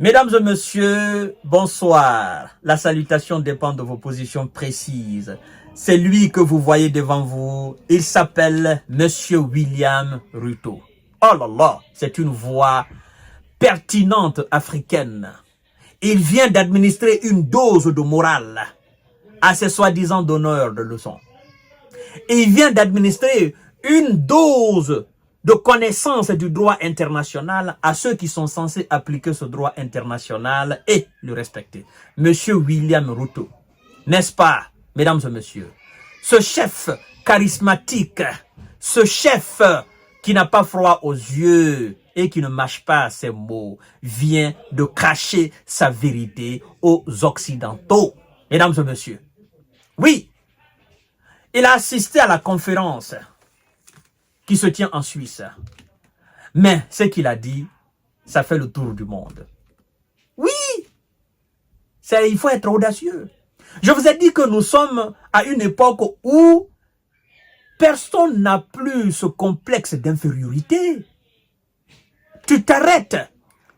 Mesdames et messieurs, bonsoir. La salutation dépend de vos positions précises. C'est lui que vous voyez devant vous. Il s'appelle Monsieur William Ruto. Oh là là, c'est une voix pertinente africaine. Il vient d'administrer une dose de morale à ses soi-disant donneurs de leçons. Il vient d'administrer une dose de connaissance du droit international à ceux qui sont censés appliquer ce droit international et le respecter. Monsieur William Ruto, n'est-ce pas, mesdames et messieurs, ce chef charismatique, ce chef qui n'a pas froid aux yeux et qui ne mâche pas ses mots, vient de cracher sa vérité aux Occidentaux. Mesdames et messieurs, oui, il a assisté à la conférence qui se tient en Suisse. Mais ce qu'il a dit, ça fait le tour du monde. Oui, il faut être audacieux. Je vous ai dit que nous sommes à une époque où personne n'a plus ce complexe d'infériorité. Tu t'arrêtes,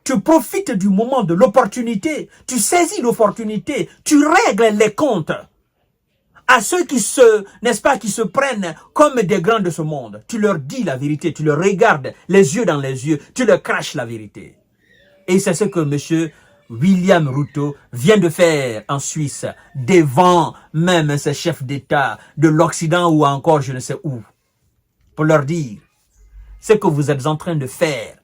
tu profites du moment, de l'opportunité, tu saisis l'opportunité, tu règles les comptes. À ceux qui qui se prennent comme des grands de ce monde, tu leur dis la vérité, tu leur regardes les yeux dans les yeux, tu leur craches la vérité. Et c'est ce que monsieur William Ruto vient de faire en Suisse, devant même ces chefs d'État de l'Occident ou encore je ne sais où, pour leur dire, ce que vous êtes en train de faire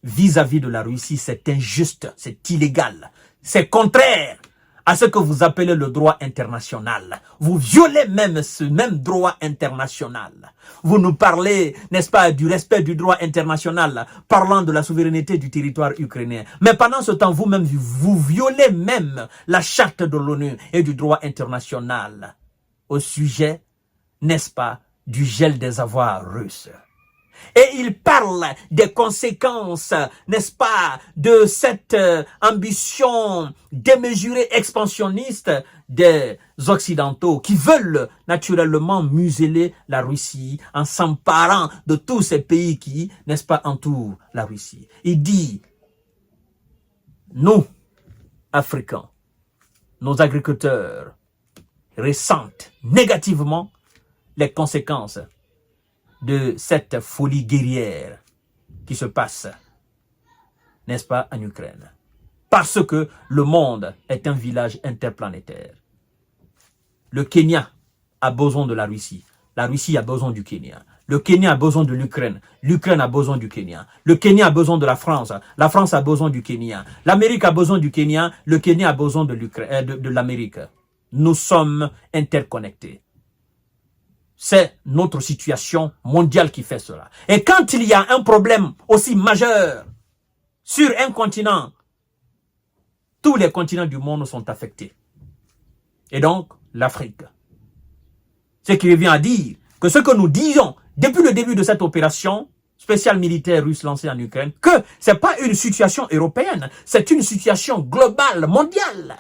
vis-à-vis de la Russie, c'est injuste, c'est illégal, c'est contraire à ce que vous appelez le droit international. Vous violez même ce même droit international. Vous nous parlez, n'est-ce pas, du respect du droit international, parlant de la souveraineté du territoire ukrainien. Mais pendant ce temps, vous-même, vous violez même la charte de l'ONU et du droit international au sujet, n'est-ce pas, du gel des avoirs russes. Et il parle des conséquences, n'est-ce pas, de cette ambition démesurée expansionniste des Occidentaux qui veulent naturellement museler la Russie en s'emparant de tous ces pays qui, n'est-ce pas, entourent la Russie. Il dit, nous, Africains, nos agriculteurs ressentent négativement les conséquences de cette folie guerrière qui se passe, n'est-ce pas, en Ukraine. Parce que le monde est un village interplanétaire. Le Kenya a besoin de la Russie a besoin du Kenya. Le Kenya a besoin de l'Ukraine a besoin du Kenya. Le Kenya a besoin de la France a besoin du Kenya. L'Amérique a besoin du Kenya, le Kenya a besoin de l'Amérique. Nous sommes interconnectés. C'est notre situation mondiale qui fait cela. Et quand il y a un problème aussi majeur sur un continent, tous les continents du monde sont affectés. Et donc, l'Afrique. Ce qui revient à dire que ce que nous disons depuis le début de cette opération spéciale militaire russe lancée en Ukraine, que ce n'est pas une situation européenne, c'est une situation globale, mondiale.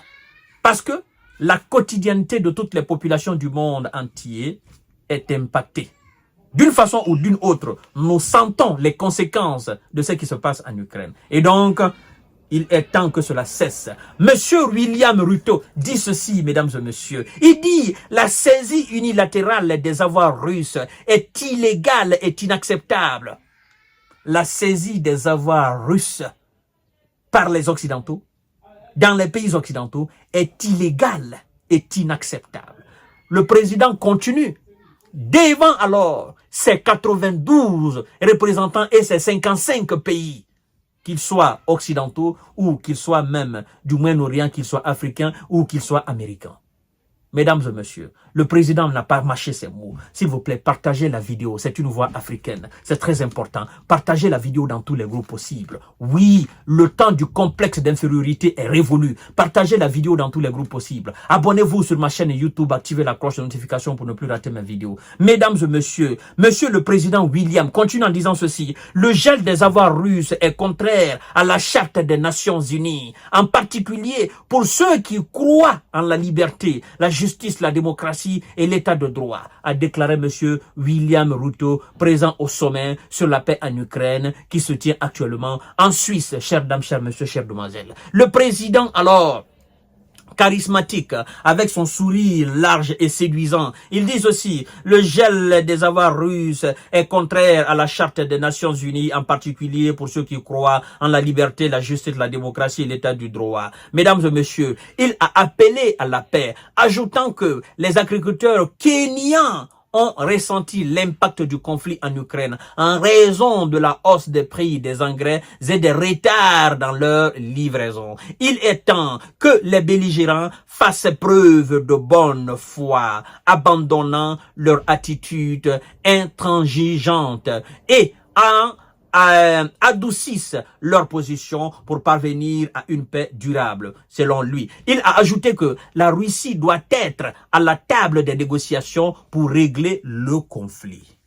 Parce que la quotidienneté de toutes les populations du monde entier est impacté. D'une façon ou d'une autre, nous sentons les conséquences de ce qui se passe en Ukraine. Et donc, il est temps que cela cesse. Monsieur William Ruto dit ceci, mesdames et messieurs. Il dit, la saisie unilatérale des avoirs russes est illégale et inacceptable. La saisie des avoirs russes par les Occidentaux, dans les pays occidentaux, est illégale et inacceptable. Le président continue devant alors ces 92 représentants et ces 55 pays, qu'ils soient occidentaux ou qu'ils soient même du Moyen-Orient, qu'ils soient africains ou qu'ils soient américains. Mesdames et messieurs, le président n'a pas mâché ses mots. S'il vous plaît, partagez la vidéo. C'est une voix africaine. C'est très important. Partagez la vidéo dans tous les groupes possibles. Oui, le temps du complexe d'infériorité est révolu. Partagez la vidéo dans tous les groupes possibles. Abonnez-vous sur ma chaîne YouTube. Activez la cloche de notification pour ne plus rater mes vidéos. Mesdames et messieurs, monsieur le président William continue en disant ceci. Le gel des avoirs russes est contraire à la charte des Nations Unies. En particulier pour ceux qui croient en la liberté, la justice, la démocratie et l'état de droit, a déclaré M. William Ruto, présent au sommet sur la paix en Ukraine qui se tient actuellement en Suisse, chères dames, chers messieurs, chères demoiselles. Le président alors, charismatique, avec son sourire large et séduisant. Ils disent aussi, le gel des avoirs russes est contraire à la charte des Nations Unies, en particulier pour ceux qui croient en la liberté, la justice, la démocratie et l'état du droit. Mesdames et messieurs, il a appelé à la paix, ajoutant que les agriculteurs kenyans ont ressenti l'impact du conflit en Ukraine en raison de la hausse des prix des engrais et des retards dans leur livraison. Il est temps que les belligérants fassent preuve de bonne foi, abandonnant leur attitude intransigeante et adoucissent leur position pour parvenir à une paix durable, selon lui. Il a ajouté que la Russie doit être à la table des négociations pour régler le conflit.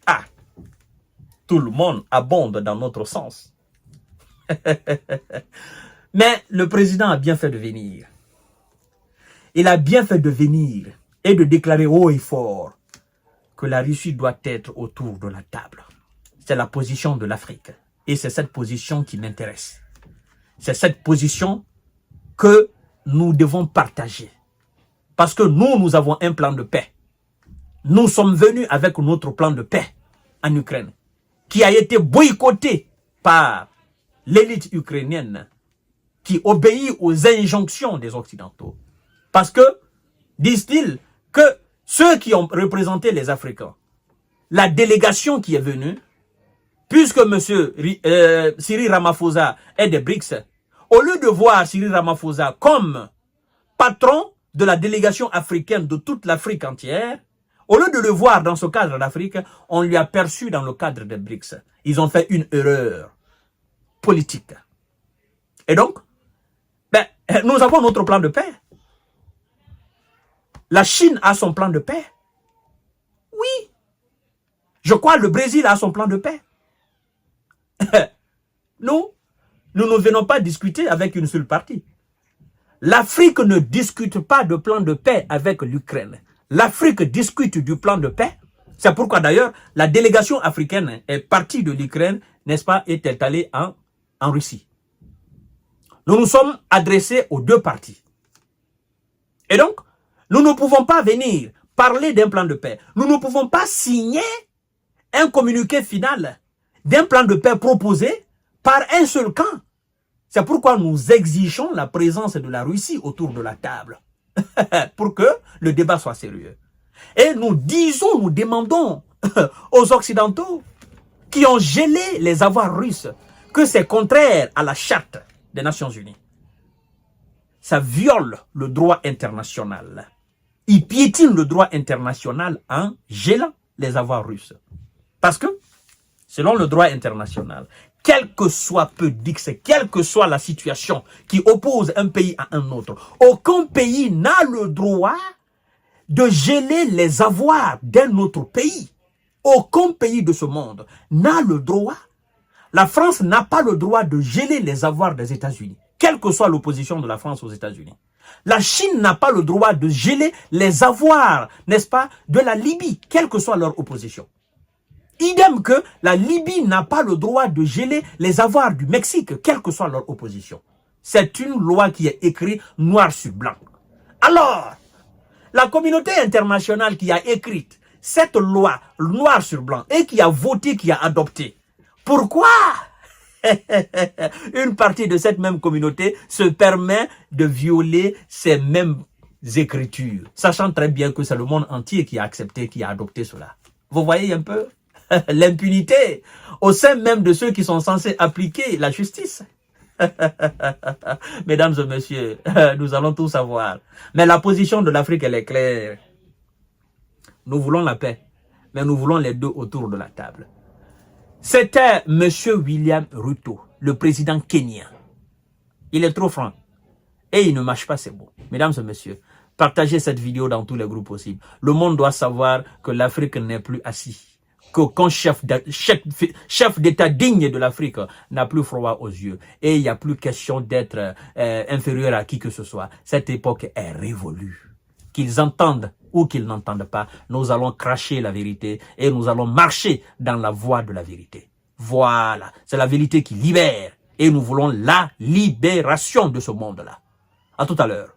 Ah, tout le monde abonde dans notre sens. Mais le président a bien fait de venir. Il a bien fait de venir et de déclarer haut et fort que la Russie doit être autour de la table. C'est la position de l'Afrique. Et c'est cette position qui m'intéresse. C'est cette position que nous devons partager. Parce que nous avons un plan de paix. Nous sommes venus avec notre plan de paix en Ukraine, qui a été boycotté par l'élite ukrainienne, qui obéit aux injonctions des Occidentaux. Parce que, disent-ils, que ceux qui ont représenté les Africains, la délégation qui est venue, puisque M. Cyril Ramaphosa est des BRICS, au lieu de voir Cyril Ramaphosa comme patron de la délégation africaine de toute l'Afrique entière, au lieu de le voir dans ce cadre d'Afrique, on lui a perçu dans le cadre des BRICS. Ils ont fait une erreur politique. Et donc, nous avons notre plan de paix. La Chine a son plan de paix. Oui. Je crois que le Brésil a son plan de paix. Nous ne venons pas discuter avec une seule partie. L'Afrique ne discute pas de plan de paix avec l'Ukraine. L'Afrique discute du plan de paix. C'est pourquoi d'ailleurs la délégation africaine est partie de l'Ukraine, n'est-ce pas, et est allée en Russie. Nous nous sommes adressés aux deux parties. Et donc, nous ne pouvons pas venir parler d'un plan de paix. Nous ne pouvons pas signer un communiqué final d'un plan de paix proposé par un seul camp. C'est pourquoi nous exigeons la présence de la Russie autour de la table pour que le débat soit sérieux. Et nous demandons aux Occidentaux qui ont gelé les avoirs russes que c'est contraire à la charte des Nations Unies. Ça viole le droit international. Il piétine le droit international en gelant les avoirs russes. Parce que selon le droit international, quel que soit quelle que soit la situation qui oppose un pays à un autre, aucun pays n'a le droit de geler les avoirs d'un autre pays. Aucun pays de ce monde n'a le droit. La France n'a pas le droit de geler les avoirs des États-Unis, quelle que soit l'opposition de la France aux États-Unis. La Chine n'a pas le droit de geler les avoirs, n'est-ce pas, de la Libye, quelle que soit leur opposition. Idem que la Libye n'a pas le droit de geler les avoirs du Mexique, quelle que soit leur opposition. C'est une loi qui est écrite noir sur blanc. Alors, la communauté internationale qui a écrit cette loi noir sur blanc et qui a voté, qui a adopté, pourquoi une partie de cette même communauté se permet de violer ces mêmes écritures, sachant très bien que c'est le monde entier qui a accepté, qui a adopté cela. Vous voyez un peu l'impunité au sein même de ceux qui sont censés appliquer la justice. Mesdames et messieurs, nous allons tout savoir. Mais la position de l'Afrique, elle est claire. Nous voulons la paix, mais nous voulons les deux autour de la table. C'était M. William Ruto, le président kenyan. Il est trop franc et il ne mâche pas ses mots. Mesdames et messieurs, partagez cette vidéo dans tous les groupes possibles. Le monde doit savoir que l'Afrique n'est plus assis. Qu'aucun chef d'État digne de l'Afrique n'a plus froid aux yeux. Et il n'y a plus question d'être inférieur à qui que ce soit. Cette époque est révolue. qu'ils entendent ou qu'ils n'entendent pas, nous allons cracher la vérité et nous allons marcher dans la voie de la vérité. Voilà, c'est la vérité qui libère et nous voulons la libération de ce monde-là. À tout à l'heure.